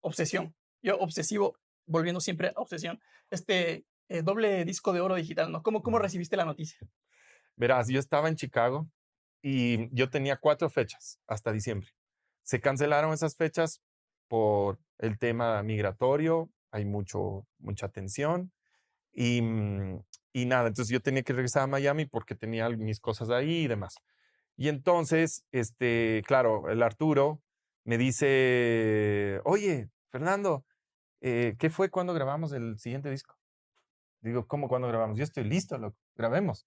Obsesión. Yo obsesivo, volviendo siempre a Obsesión. Doble disco de oro digital, ¿no? ¿Cómo recibiste la noticia? Verás, yo estaba en Chicago y yo tenía 4 fechas hasta diciembre. Se cancelaron esas fechas por el tema migratorio, hay mucha tensión y, y nada, entonces yo tenía que regresar a Miami porque tenía mis cosas ahí y demás. Y entonces, claro, el Arturo me dice, oye, Fernando, ¿qué fue cuando grabamos el siguiente disco? Digo, ¿cómo cuando grabamos? Yo estoy listo, loco, grabemos.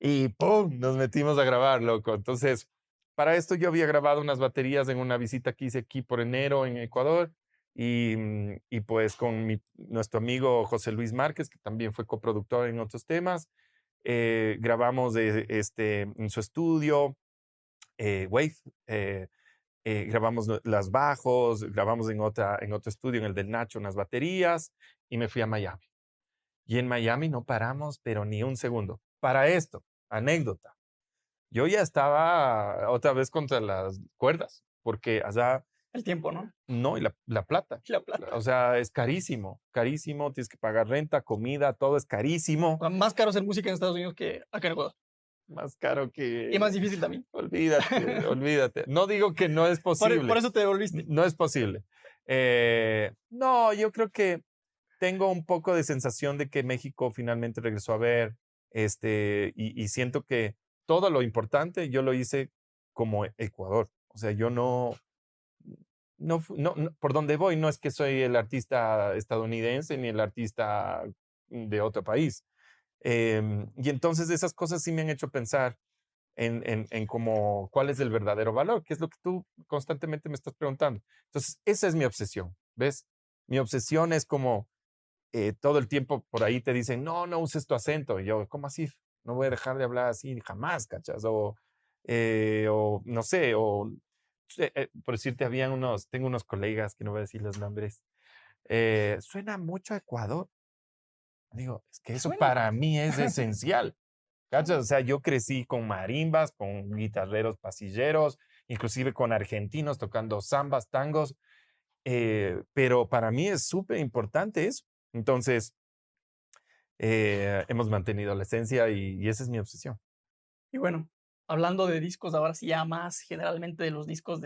Y ¡pum! Nos metimos a grabar, loco. Entonces, para esto yo había grabado unas baterías en una visita que hice aquí por enero en Ecuador. Y pues con nuestro amigo José Luis Márquez, que también fue coproductor en otros temas, grabamos en su estudio, Wave, grabamos las bajos, grabamos en otro estudio, en el del Nacho, unas baterías, y me fui a Miami. Y en Miami no paramos, pero ni un segundo. Para esto, anécdota. Yo ya estaba otra vez contra las cuerdas, porque allá El tiempo, ¿no? no, y la plata. La plata. O sea, es carísimo, carísimo. Tienes que pagar renta, comida, todo es carísimo. Más caro hacer música en Estados Unidos que acá en Ecuador. Más caro Y más que... difícil también. Olvídate, olvídate. No digo que no es Por posible. eso te devolviste. No es posible. No, yo creo que tengo un poco de sensación de que México finalmente regresó a ver, y siento que todo lo importante yo lo hice como Ecuador. O sea, yo por donde voy, no es que soy el artista estadounidense ni el artista de otro país. Y entonces esas cosas sí me han hecho pensar en cómo, cuál es el verdadero valor, que es lo que tú constantemente me estás preguntando. Entonces, esa es mi obsesión, ¿ves? Mi obsesión es como todo el tiempo por ahí te dicen, no, no uses tu acento. Y yo, ¿cómo así? No voy a dejar de hablar así jamás, ¿cachas? O no sé, por decirte, tengo unos colegas, que no voy a decir los nombres, suena mucho a Ecuador. Digo, es que eso Suena. para mí es esencial. ¿Cachas? O sea, yo crecí con marimbas, con guitarreros pasilleros, inclusive con argentinos tocando zambas, tangos, pero para mí es súper importante eso. Entonces, hemos mantenido la esencia y esa es mi obsesión. Y bueno, hablando de discos, ahora sí ya más generalmente de los discos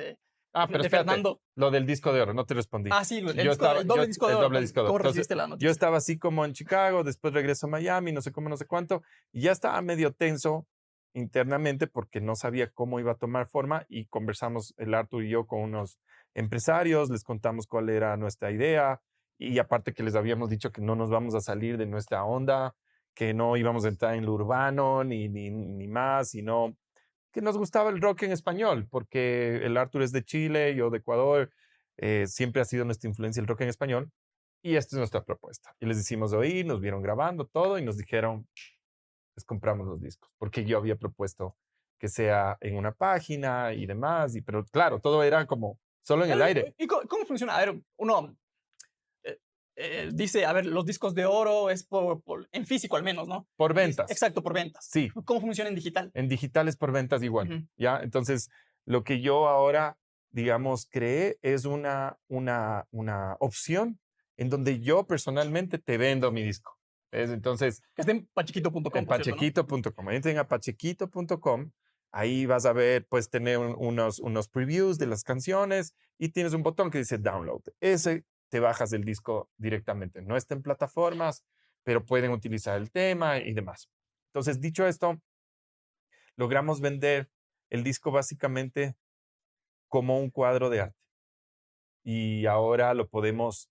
Ah, pero de espérate, Fernando. lo del disco de oro, no te respondí. Ah, sí, el doble disco de El oro. doble disco de oro. ¿Cómo Entonces, recibiste la yo noticia? estaba así como en Chicago, después regreso a Miami, no sé cómo, no sé cuánto, y ya estaba medio tenso internamente porque no sabía cómo iba a tomar forma y conversamos el Arthur y yo con unos empresarios, les contamos cuál era nuestra idea y aparte que les habíamos dicho que no nos vamos a salir de nuestra onda, que no íbamos a entrar en lo urbano ni más, sino que nos gustaba el rock en español, porque el Arthur es de Chile, yo de Ecuador, siempre ha sido nuestra influencia el rock en español, y esta es nuestra propuesta. Y les hicimos oír, nos vieron grabando todo y nos dijeron, les compramos los discos, porque yo había propuesto que sea en una página y demás, pero claro, todo era como solo en el aire, ¿Y cómo funciona? A ver, uno eh, dice, a ver, los discos de oro es en físico al menos, ¿no? por ventas, Exacto, por ventas. sí, ¿Cómo funciona en digital? en digital es por ventas igual, Ujú. ¿ya? Entonces, lo que yo ahora, digamos, creé es una opción en donde yo personalmente te vendo mi disco. ¿Ves? Entonces, Que esté en pachiquito.com, en por cierto, ¿no? pachequito.com, entren a pachequito.com, ahí vas a ver, pues tener unos previews de las canciones y tienes un botón que dice download. Ese te bajas el disco directamente. No está en plataformas, pero pueden utilizar el tema y demás. Entonces, dicho esto, logramos vender el disco básicamente como un cuadro de arte. Y ahora lo podemos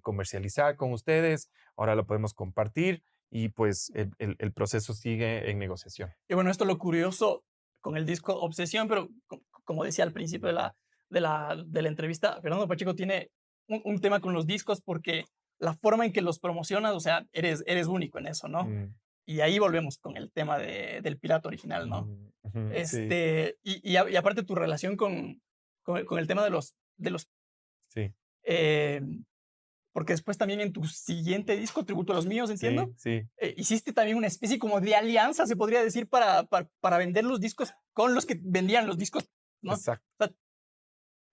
comercializar con ustedes, ahora lo podemos compartir y pues el proceso sigue en negociación. Y bueno, esto es lo curioso con el disco Obsesión, pero como decía al principio de la entrevista, Fernando Pacheco tiene un tema con los discos porque la forma en que los promocionas, o sea, eres único en eso, ¿no? Mm, Y ahí volvemos con el tema del pirata original, ¿no? ujú, sí, Y aparte tu relación con el tema de los sí, eh, porque después también en tu siguiente disco, Tributo a los Míos, entiendo, sí, sí, hiciste también una especie como de alianza, se podría decir, para vender los discos con los que vendían los discos, ¿no? O exacto.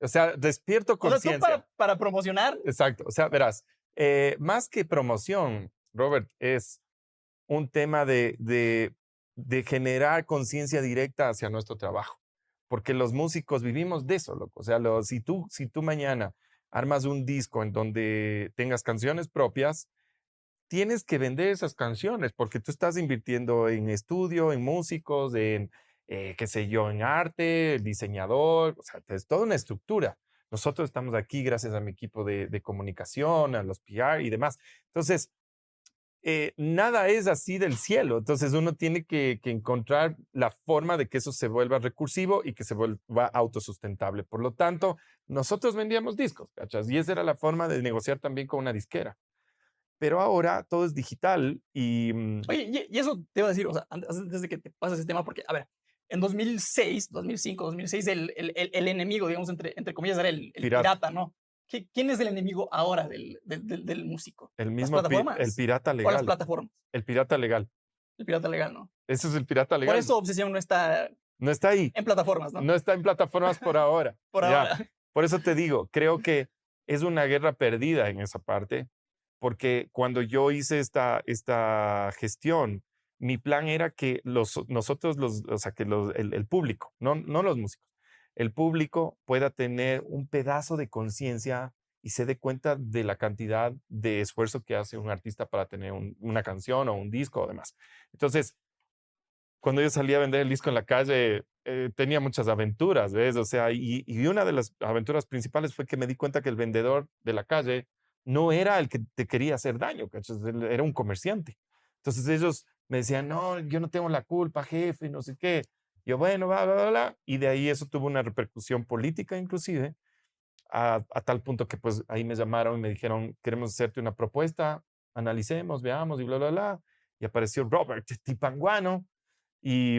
sea, O sea, despierto O sea, tú conciencia. para promocionar. Exacto. O sea, verás, más que promoción, Robert, es un tema de generar conciencia directa hacia nuestro trabajo. Porque los músicos vivimos de eso, loco. O sea, si tú mañana armas un disco en donde tengas canciones propias, tienes que vender esas canciones porque tú estás invirtiendo en estudio, en músicos, en, qué sé yo, en arte, el diseñador, o sea, es toda una estructura. Nosotros estamos aquí gracias a mi equipo de comunicación, a los PR y demás. Entonces, nada es así del cielo. Entonces, uno tiene que encontrar la forma de que eso se vuelva recursivo y que se vuelva autosustentable. Por lo tanto, nosotros vendíamos discos, ¿cachas? Y esa era la forma de negociar también con una disquera. Pero ahora todo es digital y Oye, y eso te iba a decir, o sea, antes de que te pases ese tema, porque, a ver, en 2006, 2005, 2006, el enemigo, digamos, entre comillas, era el pirata, pirata, ¿no? ¿Quién es el enemigo ahora del músico? el ¿Las mismo el plataformas pirata o las legal, plataformas? el pirata legal. El pirata legal, ¿no? Ese es el pirata Por legal. eso Obsesión no está No está ahí, en plataformas, ¿no? no está en plataformas por ahora. Por Ya, ahora. por eso te digo, creo que es una guerra perdida en esa parte, porque cuando yo hice esta gestión, mi plan era que nosotros, o sea, que el público, no los músicos, el público pueda tener un pedazo de conciencia y se dé cuenta de la cantidad de esfuerzo que hace un artista para tener una canción o un disco o demás. Entonces, cuando yo salía a vender el disco en la calle, tenía muchas aventuras, ¿ves? O sea, y una de las aventuras principales fue que me di cuenta que el vendedor de la calle no era el que te quería hacer daño, ¿cachas? Él era un comerciante. Entonces ellos me decían, no, yo no tengo la culpa, jefe, no sé qué. Yo, bueno, bla, bla, bla, bla. Y de ahí eso tuvo una repercusión política inclusive, a tal punto que pues ahí me llamaron y me dijeron, queremos hacerte una propuesta, analicemos, veamos y bla, bla, bla. Y apareció Robert Tipanguano y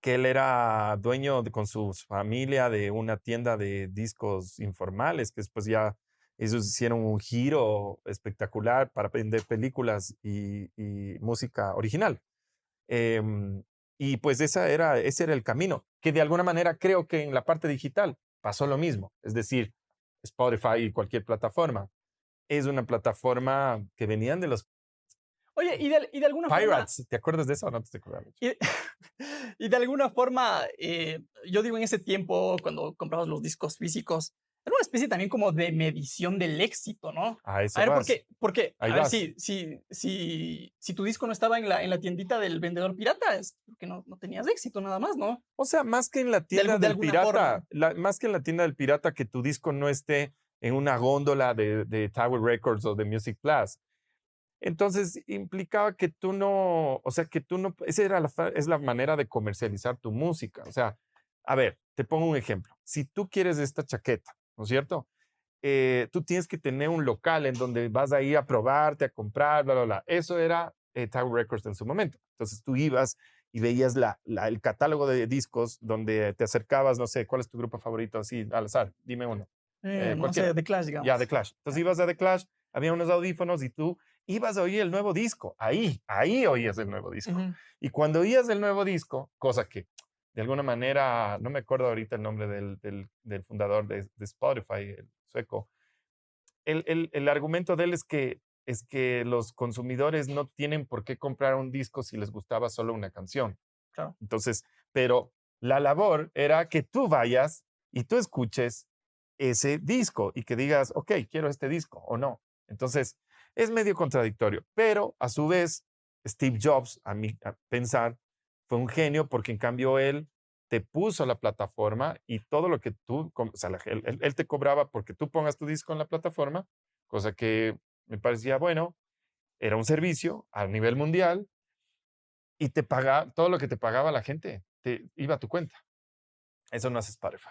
que él era dueño con su familia de una tienda de discos informales, que después ya ellos hicieron un giro espectacular para vender películas y música original. Em, y pues ese era el camino, que de alguna manera creo que en la parte digital pasó lo mismo. Es decir, Spotify y cualquier plataforma es una plataforma que venían de los Oye, y de alguna forma, Pirates. ¿Te acuerdas de eso o no te acuerdas mucho? y, y de alguna forma, yo digo en ese tiempo, cuando comprabas los discos físicos, era una especie también como de medición del éxito, ¿no? A A eso ver, vas. porque, Ahí a ver, vas. si tu disco no estaba en la tiendita del vendedor pirata, es porque no tenías éxito nada más, ¿no? O sea, más que en la tienda De del alguna forma. pirata, más que en la tienda del pirata, que tu disco no esté en una góndola de Tower Records o de Music Plus. Entonces implicaba que tú no, o sea, que tú no, esa era es la manera de comercializar tu música. O sea, a ver, te pongo un ejemplo. Si tú quieres esta chaqueta, ¿no es cierto? Tú tienes que tener un local en donde vas a ir a probarte, a comprar, bla, bla, bla. Eso era Tower Records en su momento. Entonces tú ibas y veías el catálogo de discos donde te acercabas, no sé, ¿cuál es tu grupo favorito? Así, al azar, dime uno. No Cualquiera. sé, The Clash, Ya, digamos. The Clash. Entonces ibas a The Clash, había unos audífonos y tú ibas a oír el nuevo disco. Ahí oías el nuevo disco. Ujú. Y cuando oías el nuevo disco, cosa que de alguna manera, no me acuerdo ahorita el nombre del fundador de Spotify, el sueco, el argumento de él es que los consumidores no tienen por qué comprar un disco si les gustaba solo una canción. Claro. Entonces, pero la labor era que tú vayas y tú escuches ese disco y que digas, ok, quiero este disco o no. Entonces, es medio contradictorio, pero a su vez, Steve Jobs, a pensar, fue un genio porque en cambio él te puso la plataforma y todo lo que tú, o sea, él te cobraba porque tú pongas tu disco en la plataforma, cosa que me parecía bueno, era un servicio a nivel mundial y te pagaba todo lo que te pagaba la gente, te iba a tu cuenta. Eso no hace Spotify.